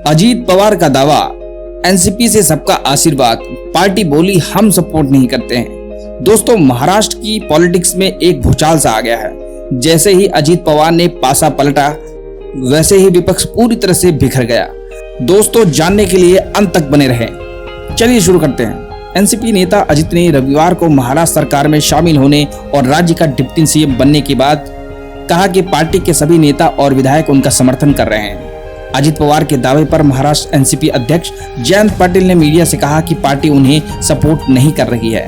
अजीत पवार का दावा, एनसीपी से सबका आशीर्वाद, पार्टी बोली हम सपोर्ट नहीं करते हैं। दोस्तों, महाराष्ट्र की पॉलिटिक्स में एक भूचाल सा आ गया है। जैसे ही अजीत पवार ने पासा पलटा, वैसे ही विपक्ष पूरी तरह से बिखर गया। दोस्तों, जानने के लिए अंत तक बने रहें। चलिए शुरू करते हैं। एनसीपी नेता अजीत ने रविवार को महाराष्ट्र सरकार में शामिल होने और राज्य का डिप्टी सीएम बनने के बाद कहा कि पार्टी के सभी नेता और विधायक उनका समर्थन कर रहे हैं। अजीत पवार के दावे पर महाराष्ट्र एनसीपी अध्यक्ष जयंत पाटिल ने मीडिया से कहा कि पार्टी उन्हें सपोर्ट नहीं कर रही है।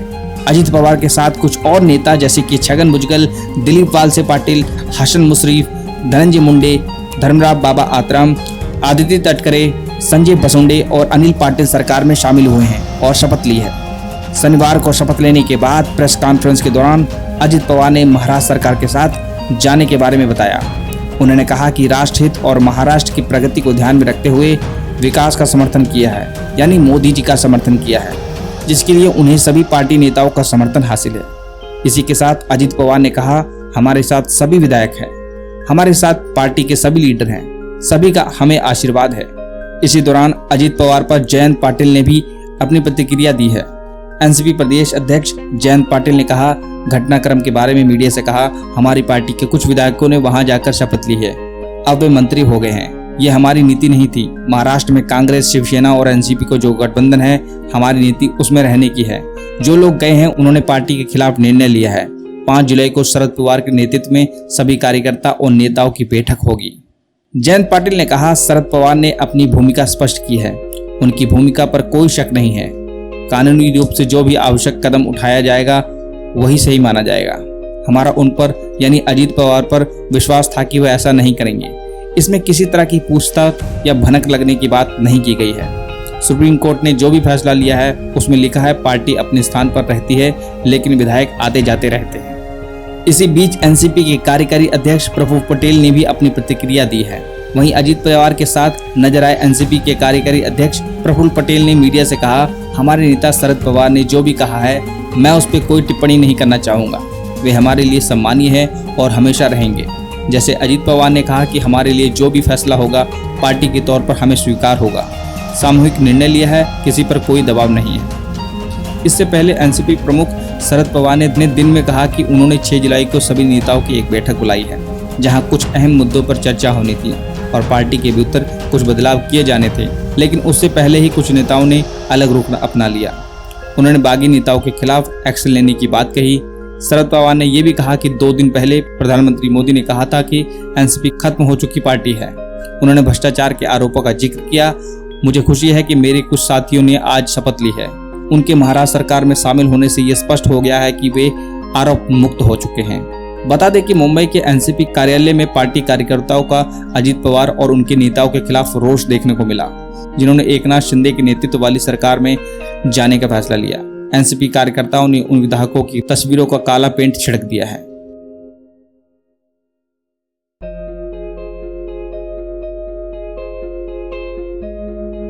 अजीत पवार के साथ कुछ और नेता जैसे कि छगन भुजबल, दिलीप वालसे पाटिल, हसन मुश्रीफ, धनंजय मुंडे, धर्मराव बाबा आत्राम, आदित्य तटकरे, संजय बसुंडे और अनिल पाटिल सरकार में शामिल हुए हैं और शपथ ली है। शनिवार को शपथ लेने के बाद प्रेस कॉन्फ्रेंस के दौरान अजीत पवार ने महाराष्ट्र सरकार के साथ जाने के बारे में बताया। उन्होंने कहा कि राष्ट्रहित और महाराष्ट्र की प्रगति को ध्यान में रखते हुए विकास का समर्थन किया है, यानी मोदी जी का समर्थन किया है, जिसके लिए उन्हें सभी पार्टी नेताओं का समर्थन हासिल है। इसी के साथ अजीत पवार ने कहा, हमारे साथ सभी विधायक हैं, हमारे साथ पार्टी के सभी लीडर हैं, सभी का हमें आशीर्वाद है। इसी दौरान अजीत पवार पर जयंत पाटिल ने भी अपनी प्रतिक्रिया दी है। एनसीपी प्रदेश अध्यक्ष जयंत पाटिल ने कहा, घटनाक्रम के बारे में मीडिया से कहा, हमारी पार्टी के कुछ विधायकों ने वहां जाकर शपथ ली है, अब वे मंत्री हो गए हैं। ये हमारी नीति नहीं थी। महाराष्ट्र में कांग्रेस, शिवसेना और एनसीपी को जो गठबंधन है, हमारी नीति उसमें रहने की है। जो लोग गए हैं उन्होंने पार्टी के खिलाफ निर्णय लिया है। 5 जुलाई को शरद पवार के नेतृत्व में सभी कार्यकर्ता और नेताओं की बैठक होगी। जयंत पाटिल ने कहा, शरद पवार ने अपनी भूमिका स्पष्ट की है, उनकी भूमिका पर कोई शक नहीं है। कानूनी रूप से जो भी आवश्यक कदम उठाया जाएगा वही सही माना जाएगा। हमारा उन पर यानी अजीत पवार पर विश्वास था कि वह ऐसा नहीं करेंगे। इसमें किसी तरह की पूछताछ या भनक लगने की बात नहीं की गई है। सुप्रीम कोर्ट ने जो भी फैसला लिया है उसमें लिखा है, पार्टी अपने स्थान पर रहती है लेकिन विधायक आते जाते रहते हैं। इसी बीच एनसीपी के कार्यकारी अध्यक्ष प्रफुल्ल पटेल ने भी अपनी प्रतिक्रिया दी है। वहीं अजीत पवार के साथ नजर आए एनसीपी के कार्यकारी अध्यक्ष प्रफुल्ल पटेल ने मीडिया से कहा, हमारे नेता शरद पवार ने जो भी कहा है मैं उस पर कोई टिप्पणी नहीं करना चाहूँगा। वे हमारे लिए सम्मानीय हैं और हमेशा रहेंगे। जैसे अजीत पवार ने कहा कि हमारे लिए जो भी फैसला होगा पार्टी के तौर पर हमें स्वीकार होगा। सामूहिक निर्णय लिया है, किसी पर कोई दबाव नहीं है। इससे पहले एनसीपी प्रमुख शरद पवार ने अपने दिन में कहा कि उन्होंने 6 जुलाई को सभी नेताओं की एक बैठक बुलाई है, जहां कुछ अहम मुद्दों पर चर्चा होनी थी और पार्टी के भीतर कुछ बदलाव किए जाने थे। लेकिन उससे पहले ही कुछ नेताओं ने अलग रुख अपना लिया। उन्होंने बागी नेताओं के खिलाफ एक्शन लेने की बात कही। शरद पवार ने यह भी कहा कि 2 दिन पहले प्रधानमंत्री मोदी ने कहा था कि एनसीपी खत्म हो चुकी पार्टी है। उन्होंने भ्रष्टाचार के आरोपों का जिक्र किया। मुझे खुशी है कि मेरे कुछ साथियों ने आज शपथ ली है। उनके महाराष्ट्र सरकार में शामिल होने से यह स्पष्ट हो गया है कि वे आरोप मुक्त हो चुके हैं। बता दें कि मुंबई के एनसीपी कार्यालय में पार्टी कार्यकर्ताओं का अजीत पवार और उनके नेताओं के खिलाफ रोष देखने को मिला, जिन्होंने एकनाथ शिंदे के नेतृत्व वाली सरकार में जाने का फैसला लिया। एनसीपी कार्यकर्ताओं ने उन विधायकों की तस्वीरों का काला पेंट छिड़क दिया है।